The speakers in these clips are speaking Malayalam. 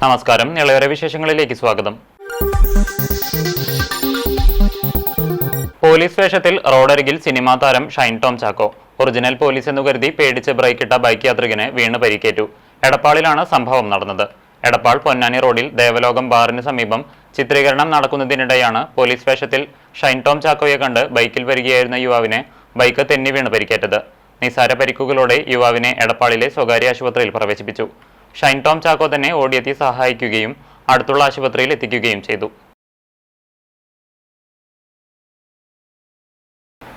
നമസ്കാരം. ഇളയവരെ വിശേഷങ്ങളിലേക്ക് സ്വാഗതം. പോലീസ് വേഷത്തിൽ റോഡരികിൽ സിനിമാ താരം ഷൈൻ ടോം ചാക്കോ. ഒറിജിനൽ പോലീസ് എന്നു കരുതി പേടിച്ച് ബ്രേക്കിട്ട ബൈക്ക് യാത്രികന് വീണ് പരിക്കേറ്റു. എടപ്പാളിലാണ് സംഭവം നടന്നത്. എടപ്പാൾ പൊന്നാനി റോഡിൽ ദേവലോകം ബാറിന് സമീപം ചിത്രീകരണം നടക്കുന്നതിനിടെയാണ് പോലീസ് വേഷത്തിൽ ഷൈൻ ടോം ചാക്കോയെ കണ്ട് ബൈക്കിൽ വരികയായിരുന്ന യുവാവിനെ ബൈക്ക് തെന്നി വീണ് പരിക്കേറ്റത്. നിസാര പരിക്കുകളോടെ യുവാവിനെ എടപ്പാളിലെ സ്വകാര്യ ആശുപത്രിയിൽ പ്രവേശിപ്പിച്ചു. ഷൈൻ ടോം ചാക്കോ തന്നെ ഓടിയെത്തി സഹായിക്കുകയും അടുത്തുള്ള ആശുപത്രിയിൽ എത്തിക്കുകയും ചെയ്തു.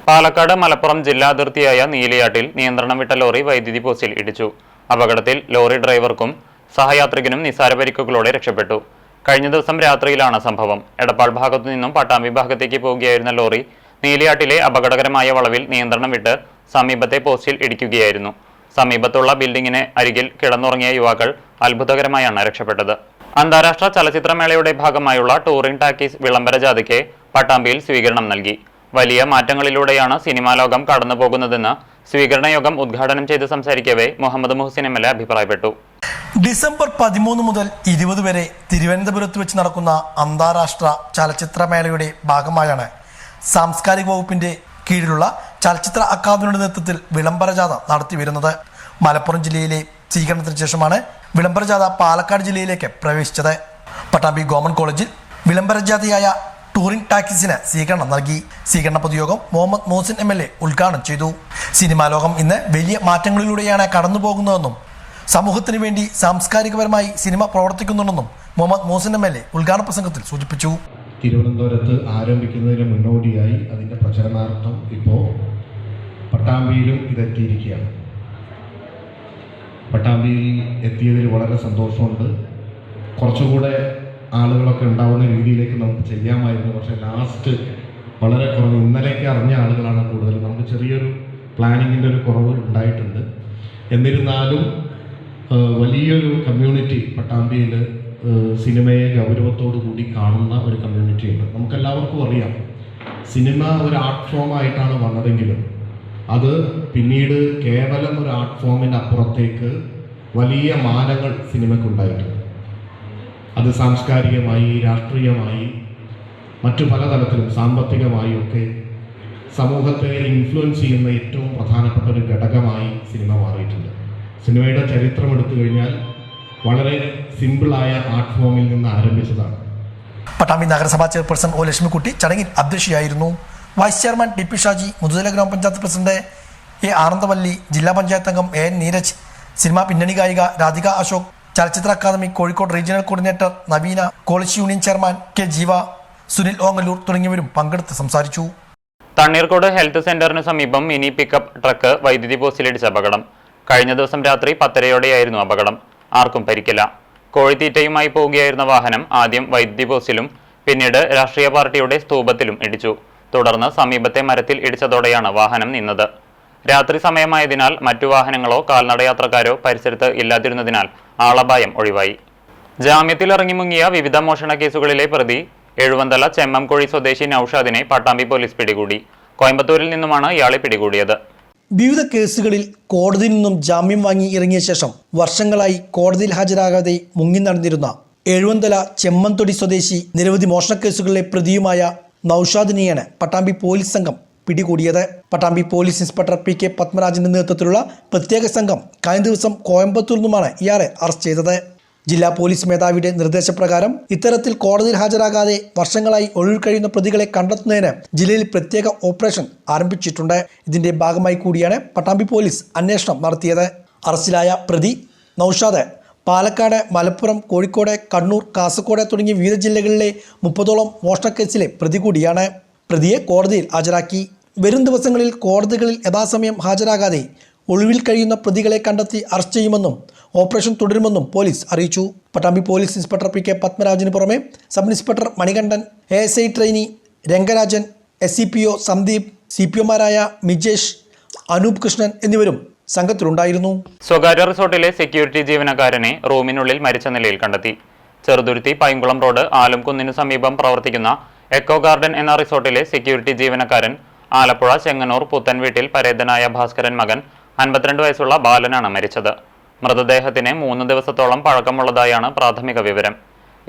പാലക്കാട് മലപ്പുറം ജില്ലാ അതിർത്തിയായ നീലിയാട്ടിൽ നിയന്ത്രണം വിട്ട ലോറി വൈദ്യുതി പോസ്റ്റിൽ ഇടിച്ചു. അപകടത്തിൽ ലോറി ഡ്രൈവർക്കും സഹയാത്രികനും നിസാര പരിക്കുകളോടെ രക്ഷപ്പെട്ടു. കഴിഞ്ഞ ദിവസം രാത്രിയിലാണ് സംഭവം. എടപ്പാൾ ഭാഗത്തു നിന്നും പട്ടാമ്പി ഭാഗത്തേക്ക് പോവുകയായിരുന്ന ലോറി നീലിയാട്ടിലെ അപകടകരമായ വളവിൽ നിയന്ത്രണം വിട്ട് സമീപത്തെ പോസ്റ്റിൽ ഇടിക്കുകയായിരുന്നു. സമീപത്തുള്ള ബിൽഡിങ്ങിന് അരികിൽ കിടന്നുറങ്ങിയ യുവാക്കൾ അത്ഭുതകരമായാണ് രക്ഷപ്പെട്ടത്. അന്താരാഷ്ട്ര ചലച്ചിത്രമേളയുടെ ഭാഗമായുള്ള ടൂറിംഗ് ടാക്കീസ് വിളംബര ജാഥയ്ക്ക് പട്ടാമ്പിയിൽ സ്വീകരണം നൽകി. വലിയ മാറ്റങ്ങളിലൂടെയാണ് സിനിമാ ലോകം കടന്നുപോകുന്നതെന്ന് സ്വീകരണ യോഗം ഉദ്ഘാടനം ചെയ്ത് സംസാരിക്കവേ മുഹമ്മദ് മുഹസിൻ എം.എൽ.എ അഭിപ്രായപ്പെട്ടു. ഡിസംബർ 13 മുതൽ 20 വരെ തിരുവനന്തപുരത്ത് വെച്ച് നടക്കുന്ന അന്താരാഷ്ട്ര ചലച്ചിത്രമേളയുടെ ഭാഗമായാണ് സാംസ്കാരിക വകുപ്പിന്റെ കീഴിലുള്ള ചലച്ചിത്ര അക്കാദമിയുടെ നേതൃത്വത്തിൽ വിളംബര ജാഥ നടത്തി വരുന്നത്. മലപ്പുറം ജില്ലയിലെ സ്വീകരണത്തിന് ശേഷമാണ് വിളംബര ജാഥ പാലക്കാട് ജില്ലയിലേക്ക് പ്രവേശിച്ചത്. പട്ടാമ്പി ഗവൺമെന്റ് കോളേജിൽ വിളംബര ജാഥയായ ടൂറിംഗ് ടാക്കീസിന് സ്വീകരണം നൽകി. സ്വീകരണ പൊതുയോഗം മുഹമ്മദ് മുഹസിൻ എം.എൽ.എ ഉദ്ഘാടനം ചെയ്തു. സിനിമാ ലോകം ഇന്ന് വലിയ മാറ്റങ്ങളിലൂടെയാണ് കടന്നുപോകുന്നതെന്നും സമൂഹത്തിന് വേണ്ടി സാംസ്കാരികപരമായി സിനിമ പ്രവർത്തിക്കുന്നുണ്ടെന്നും മുഹമ്മദ് മുഹസിൻ എം.എൽ.എ ഉദ്ഘാടന പ്രസംഗത്തിൽ സൂചിപ്പിച്ചു. തിരുവനന്തപുരത്ത് ആരംഭിക്കുന്നതിന് മുന്നോടിയായി അതിൻ്റെ പ്രചരണാർത്ഥം ഇപ്പോൾ പട്ടാമ്പിയിലും ഇതെത്തിയിരിക്കുകയാണ്. പട്ടാമ്പിയിൽ എത്തിയതിൽ വളരെ സന്തോഷമുണ്ട്. കുറച്ചുകൂടെ ആളുകളൊക്കെ ഉണ്ടാവുന്ന രീതിയിലേക്ക് നമുക്ക് ചെയ്യാമായിരുന്നു. പക്ഷേ ലാസ്റ്റ് വളരെ കുറവ്, ഇന്നലെയൊക്കെ അറിഞ്ഞ ആളുകളാണ് കൂടുതൽ. നമുക്ക് ചെറിയൊരു പ്ലാനിങ്ങിൻ്റെ ഒരു കുറവ് ഉണ്ടായിട്ടുണ്ട്. എന്നിരുന്നാലും വലിയൊരു കമ്മ്യൂണിറ്റി പട്ടാമ്പിയിൽ സിനിമയെ ഗൗരവത്തോടു കൂടി കാണുന്ന ഒരു കമ്മ്യൂണിറ്റി ഉണ്ട്. നമുക്കെല്ലാവർക്കും അറിയാം, സിനിമ ഒരു ആർട്ട് ഫോമായിട്ടാണ് വന്നതെങ്കിലും അത് പിന്നീട് കേവലം ഒരു ആർട്ട് ഫോമിന് അപ്പുറത്തേക്ക് വലിയ മാനങ്ങൾ സിനിമയ്ക്കുണ്ടായിട്ടുണ്ട്. അത് സാംസ്കാരികമായി, രാഷ്ട്രീയമായി, മറ്റു പലതരത്തിലും സാമ്പത്തികമായും ഒക്കെ സമൂഹത്തെ ഇൻഫ്ലുവൻസ് ചെയ്യുന്ന ഏറ്റവും പ്രധാനപ്പെട്ട ഒരു ഘടകമായി സിനിമ മാറിയിട്ടുണ്ട്. സിനിമയുടെ ചരിത്രം എടുത്തു കഴിഞ്ഞാൽ വളരെ സിമ്പിളായ ആർട്ട് ഫോമിൽ നിന്ന് ആരംഭിച്ചതാണ്. പട്ടാമ്പി നഗരസഭാ ചെയർപേഴ്സൺ ഒ ലക്ഷ്മിക്കുട്ടി ചടങ്ങിൽ അധ്യക്ഷയായിരുന്നു. Vice chairman T P Shaji, Muthuthala grama panchayat president A Anandavalli, ജില്ലാ പഞ്ചായത്ത് അംഗം എ എൻ നീരജ്, സിനിമാ പിന്നണി ഗായിക രാധിക അശോക്, ചലച്ചിത്ര അക്കാദമി കോഴിക്കോട് റീജിയണൽ കോർഡിനേറ്റർ നവീന, കോളേജ് യൂണിയൻ ചെയർമാൻ കെ ജീവ, സുനിൽ ഓങ്ങല്ലൂർ തുടങ്ങിയവരും പങ്കെടുത്ത് സംസാരിച്ചു. തണ്ണീർക്കോട് ഹെൽത്ത് സെന്ററിന് സമീപം മിനി പിക്കപ്പ് ട്രക്ക് വൈദ്യുതി പോസ്റ്റിലിടിച്ച അപകടം. കഴിഞ്ഞ ദിവസം രാത്രി 10:30 അപകടം. ആർക്കും പരിക്കില്ല. കോഴിത്തീറ്റയുമായി പോവുകയായിരുന്ന വാഹനം ആദ്യം വൈദ്യുതി പോസ്റ്റിലും പിന്നീട് രാഷ്ട്രീയ പാർട്ടിയുടെ സ്തൂപത്തിലും ഇടിച്ചു. തുടർന്ന് സമീപത്തെ മരത്തിൽ ഇടിച്ചതോടെയാണ് വാഹനം നിന്നത്. രാത്രി സമയമായതിനാൽ മറ്റു വാഹനങ്ങളോ കാൽനടയാത്രക്കാരോ പരിസരത്ത് ഇല്ലാതിരുന്നതിനാൽ ആളപായം ഒഴിവായി. ജാമ്യത്തിലിറങ്ങി മുങ്ങിയ വിവിധ മോഷണ കേസുകളിലെ പ്രതി എഴുവന്തല ചെമ്മംകുഴി സ്വദേശി നൌഷാദിനെ പട്ടാമ്പി പോലീസ് പിടികൂടി. കോയമ്പത്തൂരിൽ നിന്നുമാണ് ഇയാളെ പിടികൂടിയത്. വിവിധ കേസുകളിൽ കോടതിയിൽ നിന്നും ജാമ്യം വാങ്ങി ഇറങ്ങിയ ശേഷം വർഷങ്ങളായി കോടതിയിൽ ഹാജരാകാതെ മുങ്ങി നടന്നിരുന്ന എഴുവന്തല ചെമ്മൻതൊടി സ്വദേശി നിരവധി മോഷണക്കേസുകളിലെ പ്രതിയുമായ നൌഷാദിനെയാണ് പട്ടാമ്പി പോലീസ് സംഘം പിടികൂടിയത്. Pattambi police inspector P K പത്മരാജന്റെ നേതൃത്വത്തിലുള്ള പ്രത്യേക സംഘം കഴിഞ്ഞ ദിവസം കോയമ്പത്തൂരിൽ നിന്നുമാണ് ഇയാളെ അറസ്റ്റ് ചെയ്തത്. ജില്ലാ പോലീസ് മേധാവിയുടെ നിർദ്ദേശപ്രകാരം ഇത്തരത്തിൽ കോടതിയിൽ ഹാജരാകാതെ വർഷങ്ങളായി ഒഴിവിൽ കഴിയുന്ന പ്രതികളെ കണ്ടെത്തുന്നതിന് ജില്ലയിൽ പ്രത്യേക ഓപ്പറേഷൻ ആരംഭിച്ചിട്ടുണ്ട്. ഇതിന്റെ ഭാഗമായി കൂടിയാണ് പട്ടാമ്പി പോലീസ് അന്വേഷണം നടത്തിയത്. അറസ്റ്റിലായ പ്രതി നൌഷാദ് പാലക്കാട്, മലപ്പുറം, കോഴിക്കോട്, കണ്ണൂർ, കാസർഗോഡ് തുടങ്ങിയ വിവിധ ജില്ലകളിലെ 30ഓളം മോഷണക്കേസിലെ പ്രതി കൂടിയാണ്. പ്രതിയെ കോടതിയിൽ ഹാജരാക്കി. വരും ദിവസങ്ങളിൽ കോടതികളിൽ യഥാസമയം ഹാജരാകാതെ ഒളിവിൽ കഴിയുന്ന പ്രതികളെ കണ്ടെത്തി അറസ്റ്റ് ചെയ്യുമെന്നും ഓപ്പറേഷൻ തുടരുമെന്നും പോലീസ് അറിയിച്ചു. Pattambi police inspector P K പത്മരാജന് പുറമെ sub inspector Manikandan, ASI trainee Rangarajan, SCPO Sandeep, CPOമാരായ മിജേഷ്, അനൂപ് കൃഷ്ണൻ എന്നിവരും സംഘത്തിലുണ്ടായിരുന്നു. സ്വകാര്യ റിസോർട്ടിലെ സെക്യൂരിറ്റി ജീവനക്കാരനെ റൂമിനുള്ളിൽ മരിച്ച നിലയിൽ കണ്ടെത്തി. ചെറുതുരുത്തി പൈങ്കുളം റോഡ് ആലംകുന്നിനു സമീപം പ്രവർത്തിക്കുന്ന എക്കോ ഗാർഡൻ എന്ന റിസോർട്ടിലെ സെക്യൂരിറ്റി ജീവനക്കാരൻ ആലപ്പുഴ ചെങ്ങന്നൂർ പുത്തൻവീട്ടിൽ പരേതനായ ഭാസ്കരൻ മകൻ 52 വയസ്സുള്ള ബാലനാണ് മരിച്ചത്. മൃതദേഹത്തിന് 3 ദിവസത്തോളം പഴക്കമുള്ളതായാണ് പ്രാഥമിക വിവരം.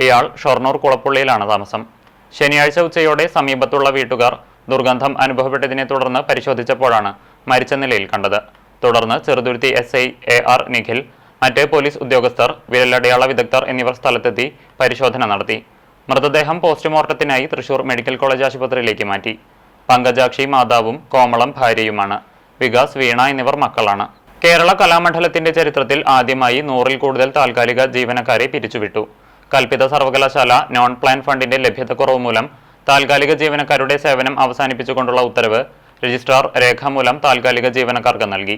ഇയാൾ ഷൊർണൂർ കുളപ്പുള്ളിയിലാണ് താമസം. ശനിയാഴ്ച ഉച്ചയോടെ സമീപത്തുള്ള വീട്ടുകാർ ദുർഗന്ധം അനുഭവപ്പെട്ടതിനെ തുടർന്ന് പരിശോധിച്ചപ്പോഴാണ് മരിച്ച നിലയിൽ കണ്ടത്. തുടർന്ന് ചെറുതുരുത്തി SI AR നിഖിൽ, മറ്റ് പോലീസ് ഉദ്യോഗസ്ഥർ, വിരലടയാള വിദഗ്ധർ എന്നിവർ സ്ഥലത്തെത്തി പരിശോധന നടത്തി. മൃതദേഹം പോസ്റ്റ്മോർട്ടത്തിനായി തൃശൂർ മെഡിക്കൽ കോളേജ് ആശുപത്രിയിലേക്ക് മാറ്റി. പങ്കജാക്ഷി മാതാവും കോമളം ഭാര്യയുമാണ്. വികാസ്, വീണ എന്നിവർ മക്കളാണ്. കേരള കലാമണ്ഡലത്തിന്റെ ചരിത്രത്തിൽ ആദ്യമായി 100-ൽ കൂടുതൽ താൽക്കാലിക ജീവനക്കാരെ പിരിച്ചുവിട്ടു. കൽപ്പിത സർവകലാശാല നോൺ പ്ലാൻ ഫണ്ടിന്റെ ലഭ്യതക്കുറവ് മൂലം താൽക്കാലിക ജീവനക്കാരുടെ സേവനം അവസാനിപ്പിച്ചുകൊണ്ടുള്ള ഉത്തരവ് രജിസ്ട്രാർ രേഖാമൂലം താൽക്കാലിക ജീവനക്കാർക്ക് നൽകി.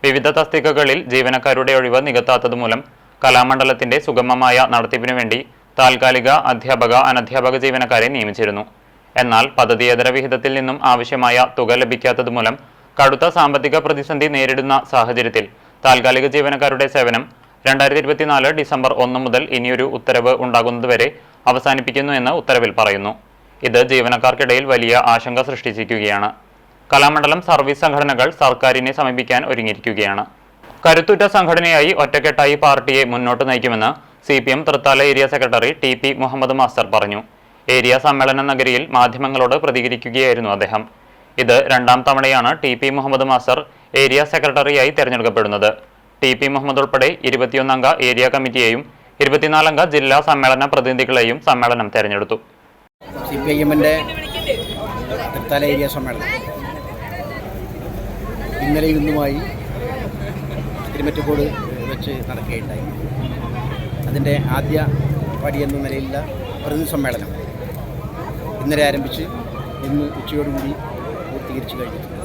വിവിധ തസ്തികകളിൽ ജീവനക്കാരുടെ ഒഴിവ് നികത്താത്തതുമൂലം കലാമണ്ഡലത്തിന്റെ സുഗമമായ നടത്തിപ്പിനു വേണ്ടി താൽക്കാലിക അധ്യാപക, അനധ്യാപക ജീവനക്കാരെ നിയമിച്ചിരുന്നു. എന്നാൽ പദ്ധതിയേതര വിഹിതത്തിൽ നിന്നും ആവശ്യമായ തുക ലഭിക്കാത്തതുമൂലം കടുത്ത സാമ്പത്തിക പ്രതിസന്ധി നേരിടുന്ന സാഹചര്യത്തിൽ താൽക്കാലിക ജീവനക്കാരുടെ സേവനം 2024 ഡിസംബർ 1 മുതൽ ഇനിയൊരു ഉത്തരവ് ഉണ്ടാകുന്നതുവരെ അവസാനിപ്പിക്കുന്നു എന്ന് ഉത്തരവിൽ പറയുന്നു. ഇത് ജീവനക്കാർക്കിടയിൽ വലിയ ആശങ്ക സൃഷ്ടിച്ചിരിക്കുകയാണ്. കലാമണ്ഡലം സർവീസ് സംഘടനകൾ സർക്കാരിനെ സമീപിക്കാൻ ഒരുങ്ങിയിരിക്കുകയാണ്. കരുത്തുറ്റ സംഘടനയായി ഒറ്റക്കെട്ടായി പാർട്ടിയെ മുന്നോട്ട് നയിക്കുമെന്ന് CPM Thrithala area secretary TP Muhammad master പറഞ്ഞു. ഏരിയ സമ്മേളന നഗരിയിൽ മാധ്യമങ്ങളോട് പ്രതികരിക്കുകയായിരുന്നു അദ്ദേഹം. ഇത് 2ാം തവണയാണ് TP മുഹമ്മദ് മാസ്റ്റർ ഏരിയ സെക്രട്ടറിയായി തെരഞ്ഞെടുക്കപ്പെടുന്നത്. TP മുഹമ്മദ് ഉൾപ്പെടെ 21 അംഗ ഏരിയ കമ്മിറ്റിയെയും 24 അംഗ ജില്ലാ സമ്മേളന പ്രതിനിധികളെയും സമ്മേളനം തെരഞ്ഞെടുത്തു. CPIM-ന്റെ തൃത്താല ഏരിയ സമ്മേളനം ഇന്നലെ ഇന്നുമായി തിരുമറ്റക്കോട് വെച്ച് നടക്കുകയുണ്ടായി. അതിൻ്റെ ആദ്യ പടി എന്ന നിലയിലുള്ള പ്രതിനിധി സമ്മേളനം ഇന്നലെ ആരംഭിച്ച് ഇന്ന് ഉച്ചയോടുകൂടി പൂർത്തീകരിച്ചു കഴിഞ്ഞിട്ടുണ്ട്.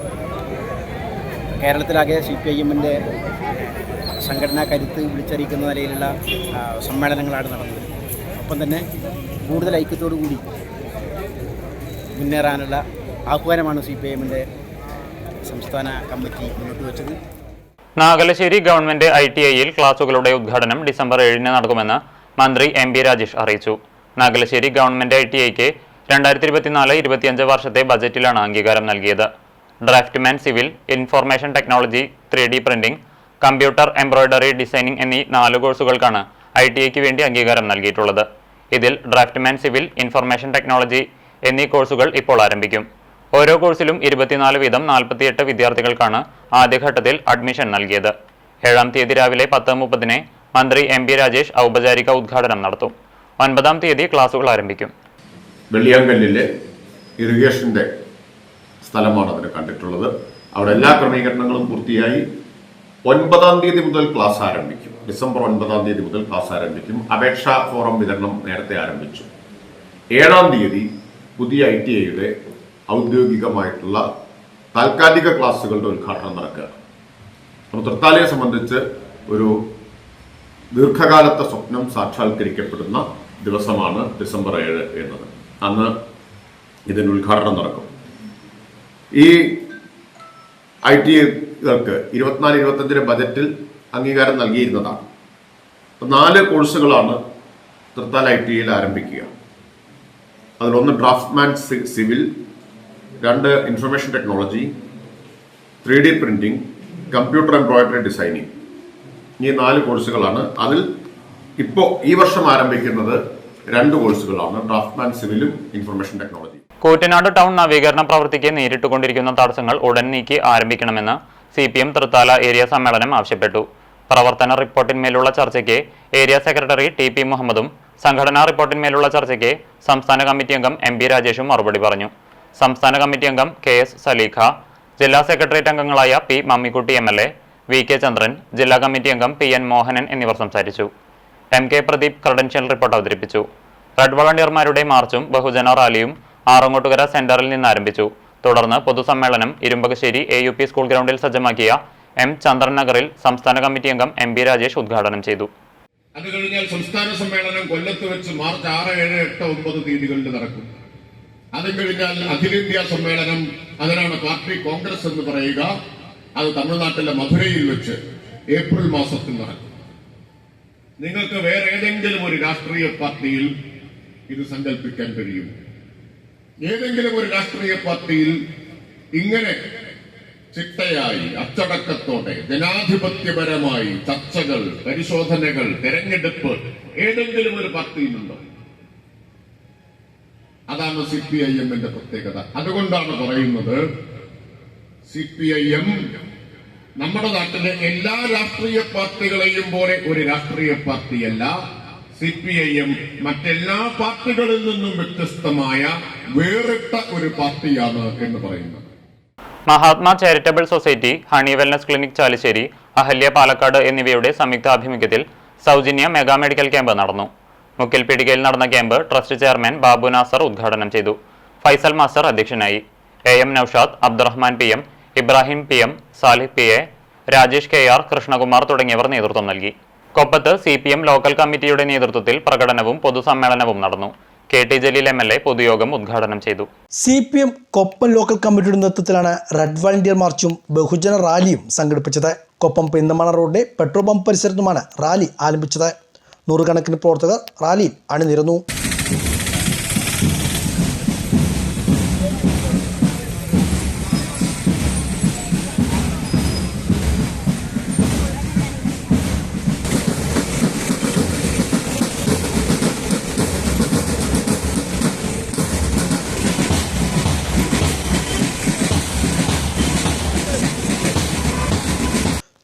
കേരളത്തിലാകെ CPIM-ന്റെ സംഘടനാ കരുത്ത് വിളിച്ചറിയിക്കുന്ന നിലയിലുള്ള സമ്മേളനങ്ങളാണ് നടന്നത്. ഒപ്പം തന്നെ കൂടുതൽ ഐക്യത്തോടു കൂടി മുന്നേറാനുള്ള ആഹ്വാനമാണ് CPIM-ന്റെ സംസ്ഥാന കമ്മിറ്റി മുന്നോട്ട് വെച്ചത്. നാഗലശ്ശേരി ഗവൺമെന്റ് ITIയിൽ ക്ലാസുകളുടെ ഉദ്ഘാടനം ഡിസംബർ 7-ന് നടക്കുമെന്ന് മന്ത്രി MB രാജേഷ് അറിയിച്ചു. നാഗലശ്ശേരി ഗവൺമെന്റ് ITIക്ക് 2024-25 വർഷത്തെ ബജറ്റിലാണ് അംഗീകാരം നൽകിയത്. Draughtsman civil, information technology, 3D printing, computer embroidery designing എന്നീ 4 കോഴ്സുകൾക്കാണ് ITIക്ക് വേണ്ടി അംഗീകാരം നൽകിയിട്ടുള്ളത്. ഇതിൽ ഡ്രാഫ്റ്റ്മാൻ സിവിൽ, ഇൻഫർമേഷൻ ടെക്നോളജി എന്നീ കോഴ്സുകൾ ഇപ്പോൾ ആരംഭിക്കും. ഓരോ കോഴ്സിലും 24 വീതം 48 വിദ്യാർത്ഥികൾക്കാണ് ആദ്യഘട്ടത്തിൽ അഡ്മിഷൻ നൽകിയത്. 7-ാം തീയതി രാവിലെ 10:30-ന് മന്ത്രി MB രാജേഷ് ഔപചാരിക ഉദ്ഘാടനം നടത്തും. 9-ാം തീയതി ക്ലാസുകൾ ആരംഭിക്കും. വെള്ളിയാങ്കല്ലിലെ ഇറിഗേഷന്റെ സ്ഥലമാണ് അതിന് കണ്ടിട്ടുള്ളത്. അവിടെ എല്ലാ ക്രമീകരണങ്ങളും പൂർത്തിയായി 9-ാം തീയതി മുതൽ ക്ലാസ് ആരംഭിക്കും. ഡിസംബർ 9-ാം തീയതി മുതൽ ക്ലാസ് ആരംഭിക്കും. അപേക്ഷാ ഫോറം വിതരണം നേരത്തെ ആരംഭിച്ചു. 7-ാം തീയതി പുതിയ ITIയുടെ ഔദ്യോഗികമായിട്ടുള്ള താൽക്കാലിക ക്ലാസുകളുടെ ഉദ്ഘാടനം നടക്കുക. അപ്പോൾ തൃത്താലയെ സംബന്ധിച്ച് ഒരു ദീർഘകാലത്തെ സ്വപ്നം സാക്ഷാത്കരിക്കപ്പെടുന്ന ദിവസമാണ് ഡിസംബർ 7 എന്നത്. അന്ന് ഇതിന് ഉദ്ഘാടനം നടക്കും. ഈ ITIകൾക്ക് 24-25 ബജറ്റിൽ അംഗീകാരം നൽകിയിരുന്നതാണ്. 4 കോഴ്സുകളാണ് തൃത്താല ITIയിൽ ആരംഭിക്കുക. അതിലൊന്ന് draughtsman civil, 2 information technology, 3D printing, computer embroidery designing. ഈ 4 കോഴ്സുകളാണ്. അതിൽ ഇപ്പോൾ ഈ വർഷം ആരംഭിക്കുന്നത് 2 കോഴ്സുകളാണ്, ഡ്രാഫ്റ്റ്മാൻ സിവിലും ഇൻഫർമേഷൻ ടെക്നോളജി. കൂറ്റനാട് ടൗൺ നവീകരണ പ്രവൃത്തിക്ക് നേരിട്ടുകൊണ്ടിരിക്കുന്ന തടസ്സങ്ങൾ ഉടൻ നീക്കി ആരംഭിക്കണമെന്ന് CPM തൃത്താല ഏരിയ സമ്മേളനം ആവശ്യപ്പെട്ടു. പ്രവർത്തന റിപ്പോർട്ടിന്മേലുള്ള ചർച്ചയ്ക്ക് ഏരിയ സെക്രട്ടറി TP മുഹമ്മദും സംഘടനാ റിപ്പോർട്ടിന്മേലുള്ള ചർച്ചയ്ക്ക് സംസ്ഥാന കമ്മിറ്റി അംഗം MB രാജേഷും മറുപടി പറഞ്ഞു. സംസ്ഥാന കമ്മിറ്റി അംഗം KS സലീഖ, ജില്ലാ സെക്രട്ടേറിയറ്റ് അംഗങ്ങളായ P മമ്മിക്കുട്ടി MLA, VK ചന്ദ്രൻ, ജില്ലാ കമ്മിറ്റി അംഗം PN മോഹനൻ എന്നിവർ സംസാരിച്ചു. MK പ്രദീപ് ക്രെഡൻഷ്യൽ റിപ്പോർട്ട് അവതരിപ്പിച്ചു. റെഡ് വളണ്ടിയർമാരുടെ മാർച്ചും ബഹുജന റാലിയും ആറങ്ങോട്ടുകര സെന്ററിൽ നിന്ന് ആരംഭിച്ചു. തുടർന്ന് പൊതുസമ്മേളനം ഇരുമ്പകശ്ശേരി AUP സ്കൂൾ ഗ്രൗണ്ടിൽ സജ്ജമാക്കിയ M ചന്ദ്രൻ നഗറിൽ സംസ്ഥാന കമ്മിറ്റി അംഗം MB രാജേഷ് ഉദ്ഘാടനം ചെയ്തു. അത് കഴിഞ്ഞാൽ സംസ്ഥാന സമ്മേളനം കൊല്ലത്ത് വെച്ച് മാർച്ച് 6, 7, 8, 9 തീയതികളിൽ നടക്കും. അത് കഴിഞ്ഞാൽ അഖിലേന്ത്യാ സമ്മേളനം, അതിനാണ് പാർട്ടി കോൺഗ്രസ് എന്ന് പറയുക. അത് തമിഴ്നാട്ടിലെ മധുരയിൽ വെച്ച് ഏപ്രിൽ മാസത്തിൽ നടക്കും. നിങ്ങൾക്ക് വേറെ ഏതെങ്കിലും ഒരു രാഷ്ട്രീയ പാർട്ടിയിൽ ഇത് സങ്കല്പിക്കാൻ കഴിയും? ഏതെങ്കിലും ഒരു രാഷ്ട്രീയ പാർട്ടിയിൽ ഇങ്ങനെ ചിട്ടയായി അച്ചടക്കത്തോടെ ജനാധിപത്യപരമായി ചർച്ചകൾ, പരിശോധനകൾ, തെരഞ്ഞെടുപ്പ് ഏതെങ്കിലും ഒരു പാർട്ടിയിലുണ്ടോ? അതാണ് CPIM-ന്റെ പ്രത്യേകത. അതുകൊണ്ടാണ് പറയുന്നത് CPIM നമ്മുടെ നാട്ടിലെ എല്ലാ രാഷ്ട്രീയ പാർട്ടികളെയും പോലെ ഒരു രാഷ്ട്രീയ പാർട്ടിയല്ല. CPIM മറ്റെല്ലാ പാർട്ടികളിൽ നിന്നും വ്യത്യസ്തമായ വേറിട്ട ഒരു പാർട്ടിയാണ് എന്ന് പറയുന്നത്. Mahatma charitable society, honey wellness clinic Chalissery, Ahalya Palakkad എന്നിവയുടെ സംയുക്താഭിമുഖ്യത്തിൽ സൗജന്യ മെഗാ മെഡിക്കൽ ക്യാമ്പ് നടന്നു. മുക്കിൽപീടികയിൽ നടന്ന camp trust chairman Babu Nasar ഉദ്ഘാടനം ചെയ്തു. ഫൈസൽ മാസ്റ്റർ അധ്യക്ഷനായി. AM Noushad, Abdurahman PM, Ibrahim PM, Salih PA, Rajesh KR, Krishnakumar തുടങ്ങിയവർ നേതൃത്വം നൽകി. കൊപ്പത്ത് CPM ലോക്കൽ കമ്മിറ്റിയുടെ നേതൃത്വത്തിൽ പ്രകടനവും പൊതുസമ്മേളനവും നടന്നു. KT ജലീൽ MLA പൊതുയോഗം ഉദ്ഘാടനം ചെയ്തു. CPM കൊപ്പം ലോക്കൽ കമ്മിറ്റിയുടെ നേതൃത്വത്തിലാണ് റെഡ് വാളണ്ടിയർ മാർച്ചും ബഹുജന റാലിയും സംഘടിപ്പിച്ചത്. കൊപ്പം പെരുന്തമണ റോഡിലെ പെട്രോൾ പമ്പ് പരിസരത്തുമാണ് റാലി ആരംഭിച്ചത്. നൂറുകണക്കിന് പ്രവർത്തകർ റാലിയിൽ അണിനിരന്നു.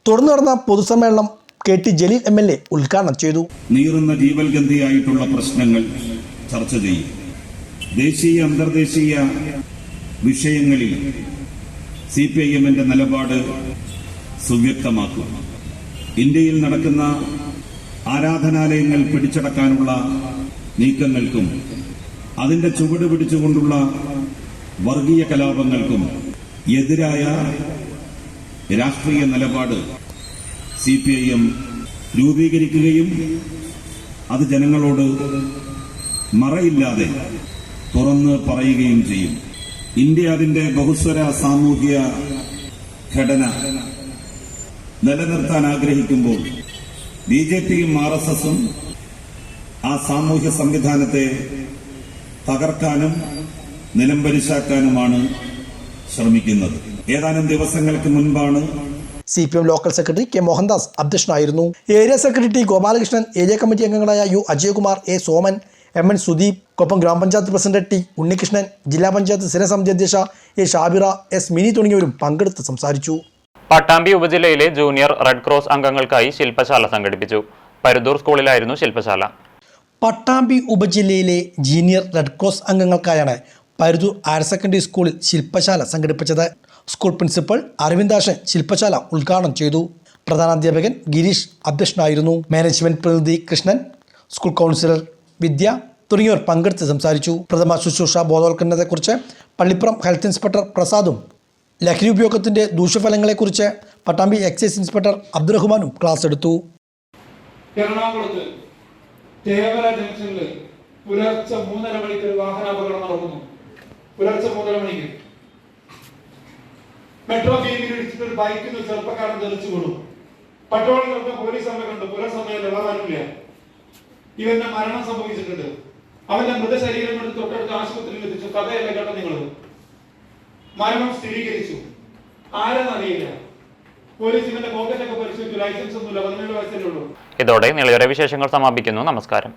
തുടർന്ന് നടന്ന പൊതുസമ്മേളനം KT ജലീൽ MLA ഉദ്ഘാടനം ചെയ്തു. നീറുന്ന ജീവൽഗന്ധിയായിട്ടുള്ള പ്രശ്നങ്ങൾ ചർച്ച ചെയ്യും. ദേശീയ അന്തർദേശീയ വിഷയങ്ങളിൽ CPIM-ന്റെ നിലപാട് സുവ്യക്തമാക്കും. ഇന്ത്യയിൽ നടക്കുന്ന ആരാധനാലയങ്ങൾ പിടിച്ചടക്കാനുള്ള നീക്കങ്ങൾക്കും അതിന്റെ ചുവട് പിടിച്ചുകൊണ്ടുള്ള വർഗീയ കലാപങ്ങൾക്കും എതിരായ രാഷ്ട്രീയ നിലപാട് CPIM രൂപീകരിക്കുകയും അത് ജനങ്ങളോട് മറയില്ലാതെ തുറന്ന് പറയുകയും ചെയ്യും. ഇന്ത്യ അതിന്റെ ബഹുസ്വര സാമൂഹിക ഘടന നിലനിർത്താൻ ആഗ്രഹിക്കുമ്പോൾ BJPയും RSSും ആ സാമൂഹ്യ സംവിധാനത്തെ തകർക്കാനും നിലംപരിശാക്കാനുമാണ് ശ്രമിക്കുന്നത്. ഏതാനും ദിവസങ്ങൾക്ക് മുൻപാണ് CPM local secretary K Mohandas അധ്യക്ഷനായിരുന്നു. Area secretary T Gopalakrishnan, area committee അംഗങ്ങളായ U Ajayakumar, A Soman, MN Sudeep, Koppam grama panchayat president T Unnikrishnan, ജില്ലാ പഞ്ചായത്ത് സ്ഥിരസമിതി അധ്യക്ഷ A ഷാബിറ, S മിനി തുടങ്ങിയവരും പങ്കെടുത്ത് സംസാരിച്ചു. പട്ടാമ്പി ഉപജില്ലയിലെ ജൂനിയർ റെഡ് ക്രോസ് അംഗങ്ങൾക്കായി ശില്പശാല സംഘടിപ്പിച്ചു. പരുദൂർ സ്കൂളിലായിരുന്നു ശില്പശാല. പട്ടാമ്പി ഉപജില്ലയിലെ ജൂനിയർ റെഡ് ക്രോസ് അംഗങ്ങൾക്കായാണ് പരുദൂർ ഹയർ സെക്കൻഡറി സ്കൂളിൽ ശില്പശാല സംഘടിപ്പിച്ചത്. സ്കൂൾ പ്രിൻസിപ്പൽ അരവിന്ദാശൻ ശില്പശാല ഉദ്ഘാടനം ചെയ്തു. പ്രധാനാധ്യാപകൻ ഗിരീഷ് അധ്യക്ഷനായിരുന്നു. മാനേജ്മെന്റ് പ്രതിനിധി കൃഷ്ണൻ, സ്കൂൾ കൗൺസിലർ വിദ്യ തുടങ്ങിയവർ പങ്കെടുത്ത് സംസാരിച്ചു. പ്രഥമ ശുശ്രൂഷ ബോധവൽക്കരണത്തെക്കുറിച്ച് പള്ളിപ്പുറം ഹെൽത്ത് ഇൻസ്പെക്ടർ പ്രസാദും ലഹരി ഉപയോഗത്തിൻ്റെ ദൂഷ്യഫലങ്ങളെക്കുറിച്ച് പട്ടാമ്പി എക്സൈസ് ഇൻസ്പെക്ടർ അബ്ദുറഹ്മാനും ക്ലാസ് എടുത്തു. എറണാകുളത്ത് തേവര ജംഗ്ഷനിൽ പുലർച്ചെ 3:30 മണിക്ക് ഒരു വാഹനാപകടം നടക്കുന്നു. പുലർച്ചെ 3:30 മണിക്ക് മെട്രോ ഗെയിമിൽ ഇടിച്ചിട്ട് ഒരു ബൈക്കിൽ ചെറുപ്പക്കാരൻ തെറിച്ചു കൊടുക്കും. പട്രോളിൽ നടന്ന പോലീസ് സമയം കണ്ടു. പുലർസമയം ലവാകാനില്ല. ഇവന്റെ മരണം സംഭവിച്ചിട്ടുണ്ട്. അവന്റെ മൃതശരീരം എടുത്ത് തൊട്ടടുത്ത ആശുപത്രിയിൽ എത്തിച്ചു. കഥയല്ല കേട്ടോ നിങ്ങൾ. മരണം സ്ഥിരീകരിച്ചു. ആരെന്നറിയില്ല. പോലീസ് ഇവന്റെ പോക്കറ്റൊക്കെ പരിശോധിച്ചു. ലൈസൻസ് ഒന്നുമില്ല. 17 വയസ്സല്ലേ ഉള്ളൂ. ഇതോടെ നിളയുടെ വിശേഷങ്ങൾ സമാപിക്കുന്നു. നമസ്കാരം.